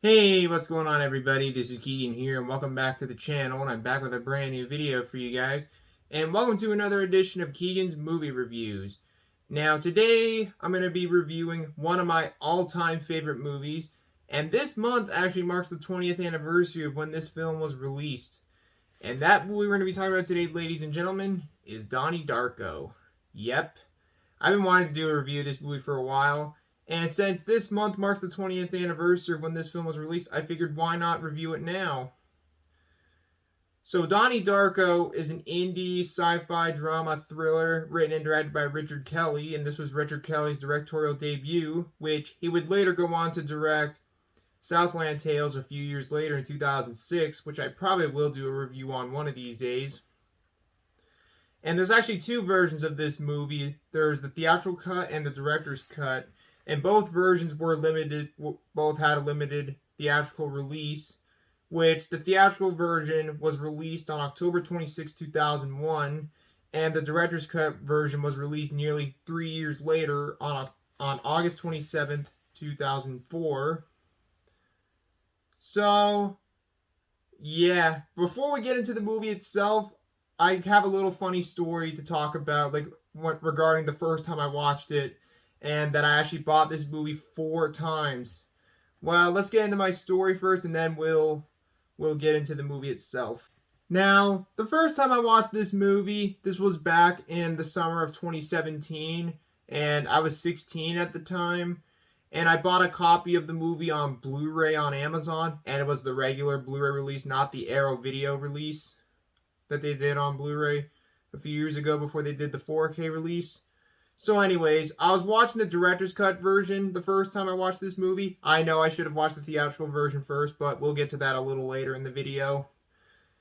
Hey, what's going on everybody? This is Keagan here and welcome back to the channel, and I'm back with a brand new video for you guys. And welcome to another edition of Keagan's Movie Reviews. Now today I'm going to be reviewing one of my all-time favorite movies, and this month actually marks the 20th anniversary of when this film was released. And that movie we're going to be talking about today, ladies and gentlemen, is Donnie Darko. Yep, I've been wanting to do a review of this movie for a while. And since this month marks the 20th anniversary of when this film was released, I figured why not review it now? So Donnie Darko is an indie sci-fi drama thriller written and directed by Richard Kelly, and this was Richard Kelly's directorial debut, which he would later go on to direct Southland Tales a few years later in 2006, which I probably will do a review on one of these days. And there's actually two versions of this movie. There's the theatrical cut and the director's cut. And both versions were limited, both had a limited theatrical release, which the theatrical version was released on October 26, 2001, and the director's cut version was released nearly 3 years later on August 27, 2004. So, yeah, before we get into the movie itself, I have a little funny story to talk about, regarding the first time I watched it, and that I actually bought this movie 4 times. Well, let's get into my story first, and then we'll get into the movie itself. Now, the first time I watched this movie, this was back in the summer of 2017, and I was 16 at the time, and I bought a copy of the movie on Blu-ray on Amazon, and it was the regular Blu-ray release, not the Arrow video release that they did on Blu-ray a few years ago before they did the 4K release. So anyways, I was watching the director's cut version the first time I watched this movie. I know I should have watched the theatrical version first, but we'll get to that a little later in the video.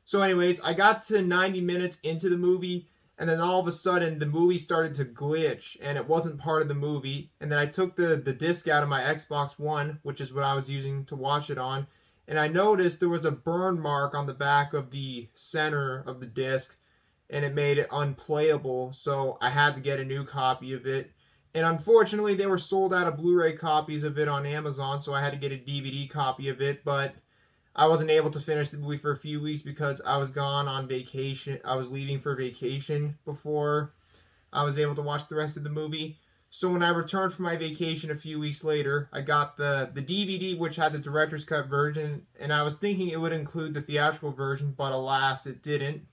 So anyways, I got to 90 minutes into the movie, and then all of a sudden the movie started to glitch, and it wasn't part of the movie. And then I took the disc out of my Xbox One, which is what I was using to watch it on, and I noticed there was a burn mark on the back of the center of the disc, and it made it unplayable, so I had to get a new copy of it. And unfortunately, they were sold out of Blu-ray copies of it on Amazon, so I had to get a DVD copy of it, but I wasn't able to finish the movie for a few weeks because I was gone on vacation. I was leaving for vacation before I was able to watch the rest of the movie. So when I returned from my vacation a few weeks later, I got the DVD, which had the director's cut version, and I was thinking it would include the theatrical version, but alas, it didn't.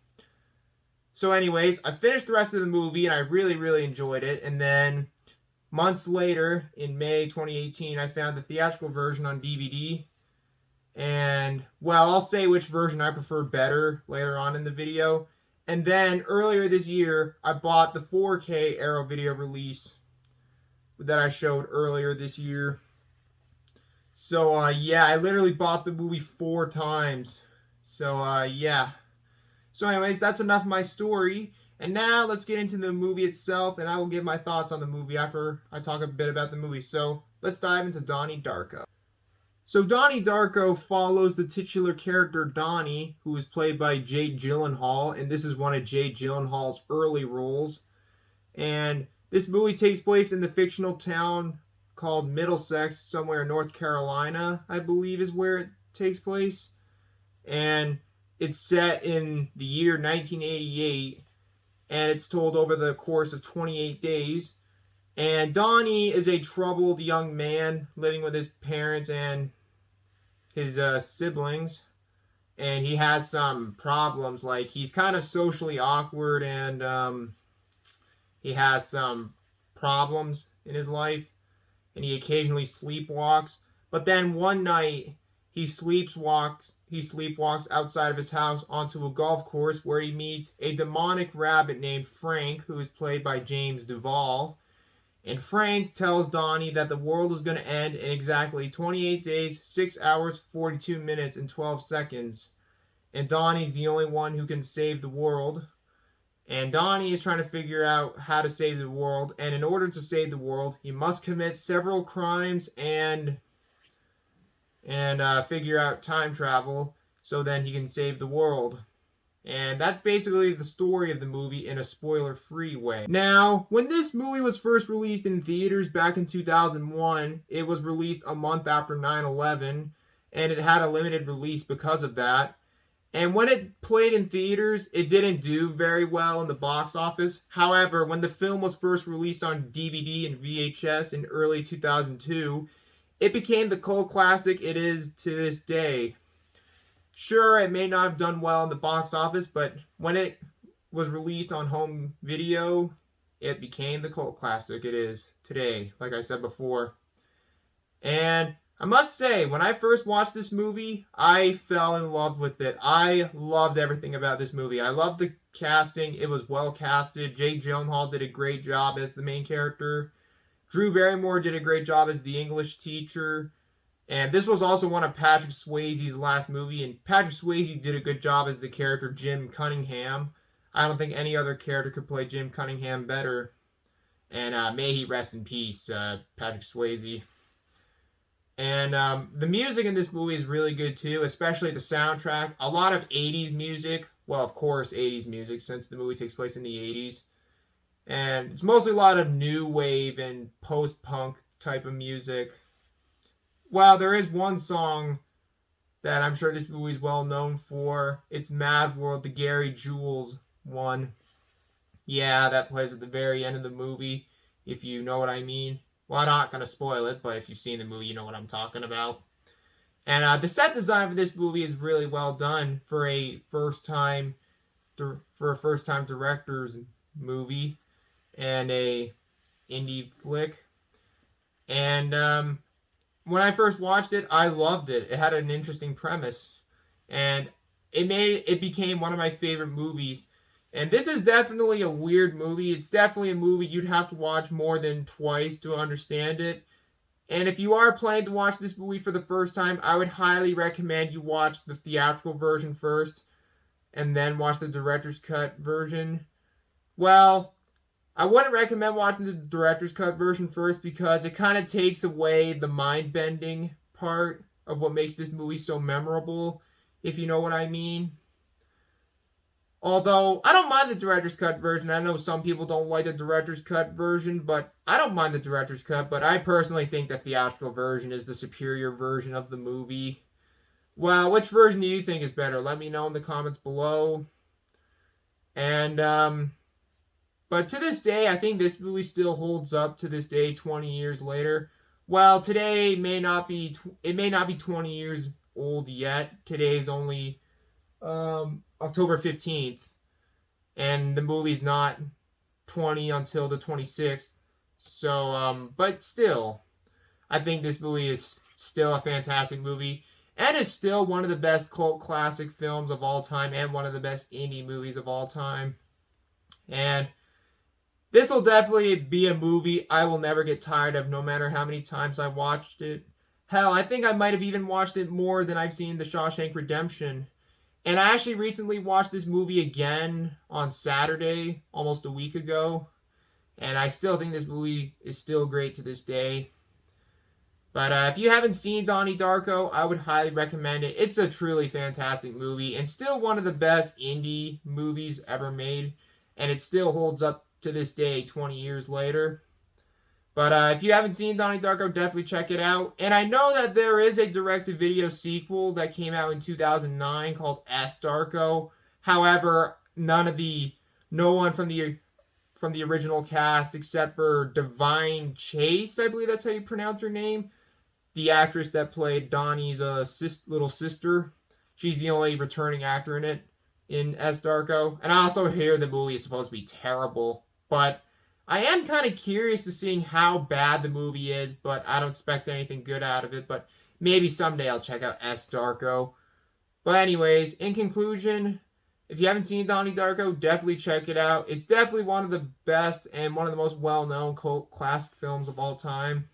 So anyways, I finished the rest of the movie, and I really, really enjoyed it. And then months later, in May 2018, I found the theatrical version on DVD. And, well, I'll say which version I prefer better later on in the video. And then, earlier this year, I bought the 4K Arrow video release that I showed earlier this year. So, yeah, I literally bought the movie 4 times. So, yeah. So anyways, that's enough of my story. And now let's get into the movie itself, and I will give my thoughts on the movie after I talk a bit about the movie. So let's dive into Donnie Darko. So Donnie Darko follows the titular character Donnie, who is played by Jake Gyllenhaal, and this is one of Jake Gyllenhaal's early roles. And this movie takes place in the fictional town called Middlesex, somewhere in North Carolina, I believe is where it takes place. And it's set in the year 1988, and it's told over the course of 28 days. And Donnie is a troubled young man living with his parents and his siblings, and he has some problems. Like, he's kind of socially awkward, and he has some problems in his life, and he occasionally sleepwalks. But then one night, he sleepwalks outside of his house onto a golf course where he meets a demonic rabbit named Frank, who is played by James Duval. And Frank tells Donnie that the world is going to end in exactly 28 days, 6 hours, 42 minutes, and 12 seconds. And Donnie's the only one who can save the world. And Donnie is trying to figure out how to save the world. And in order to save the world, he must commit several crimes and figure out time travel so then he can save the world. And that's basically the story of the movie in a spoiler-free way. Now, when this movie was first released in theaters back in 2001, it was released a month after 9/11, and it had a limited release because of that. And when it played in theaters, it didn't do very well in the box office. However, when the film was first released on DVD and VHS in early 2002, it became the cult classic it is to this day. Sure, it may not have done well in the box office, but when it was released on home video, it became the cult classic it is today, like I said before. And I must say, when I first watched this movie, I fell in love with it. I loved everything about this movie. I loved the casting. It was well casted. Jake Gyllenhaal did a great job as the main character. Drew Barrymore did a great job as the English teacher. And this was also one of Patrick Swayze's last movie, and Patrick Swayze did a good job as the character Jim Cunningham. I don't think any other character could play Jim Cunningham better. And may he rest in peace, Patrick Swayze. And the music in this movie is really good too, especially the soundtrack. A lot of 80s music. Well, of course, 80s music, since the movie takes place in the 80s. And it's mostly a lot of new wave and post-punk type of music. Well, there is one song that I'm sure this movie is well known for. It's Mad World, the Gary Jules one. Yeah, that plays at the very end of the movie, if you know what I mean. Well, I'm not going to spoil it, but if you've seen the movie, you know what I'm talking about. And the set design for this movie is really well done for a first-time director's movie and a indie flick. And when I first watched it, I loved it. It had an interesting premise, and it became one of my favorite movies. And this is definitely a weird movie. It's definitely a movie you'd have to watch more than twice to understand it. And if you are planning to watch this movie for the first time, I would highly recommend you watch the theatrical version first, and then watch the director's cut version. Well, I wouldn't recommend watching the director's cut version first because it kind of takes away the mind-bending part of what makes this movie so memorable, if you know what I mean. Although, I don't mind the director's cut version. I know some people don't like the director's cut version, but I don't mind the director's cut. But I personally think the theatrical version is the superior version of the movie. Well, which version do you think is better? Let me know in the comments below. And, but to this day, I think this movie still holds up to this day, 20 years later. Well, today it may not be 20 years old yet. Today's only October 15th, and the movie's not 20 until the 26th. So, but still, I think this movie is still a fantastic movie, and is still one of the best cult classic films of all time, and one of the best indie movies of all time. And this will definitely be a movie I will never get tired of, no matter how many times I watched it. Hell, I think I might have even watched it more than I've seen The Shawshank Redemption. And I actually recently watched this movie again on Saturday, almost a week ago. And I still think this movie is still great to this day. But if you haven't seen Donnie Darko, I would highly recommend it. It's a truly fantastic movie, and still one of the best indie movies ever made. And it still holds up to this day, 20 years later. But if you haven't seen Donnie Darko, definitely check it out. And I know that there is a direct-to-video sequel that came out in 2009 called S. Darko. However, no one from the original cast, except for Divine Chase, I believe that's how you pronounce her name, the actress that played Donnie's little sister. She's the only returning actor in it, in S. Darko. And I also hear the movie is supposed to be terrible, but I am kind of curious to seeing how bad the movie is, but I don't expect anything good out of it. But maybe someday I'll check out S. Darko. But anyways, in conclusion, if you haven't seen Donnie Darko, definitely check it out. It's definitely one of the best and one of the most well-known cult classic films of all time.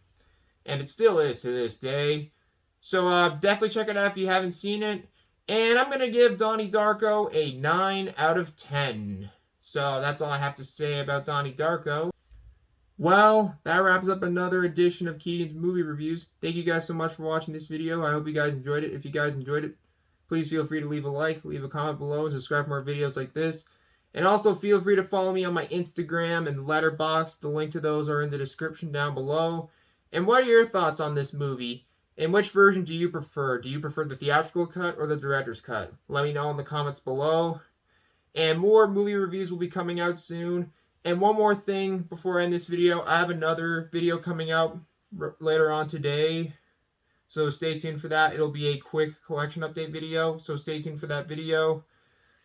And it still is to this day. So definitely check it out if you haven't seen it. And I'm going to give Donnie Darko a 9 out of 10. So that's all I have to say about Donnie Darko. Well, that wraps up another edition of Keagan's Movie Reviews. Thank you guys so much for watching this video. I hope you guys enjoyed it. If you guys enjoyed it, please feel free to leave a like, leave a comment below, and subscribe for more videos like this. And also feel free to follow me on my Instagram and Letterboxd. The link to those are in the description down below. And what are your thoughts on this movie? And which version do you prefer? Do you prefer the theatrical cut or the director's cut? Let me know in the comments below. And more movie reviews will be coming out soon. And one more thing before I end this video, I have another video coming out later on today. So stay tuned for that. It'll be a quick collection update video. So stay tuned for that video.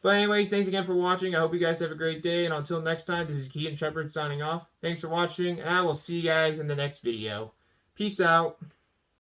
But anyways, thanks again for watching. I hope you guys have a great day. And until next time, this is Keagan Shepard signing off. Thanks for watching. And I will see you guys in the next video. Peace out.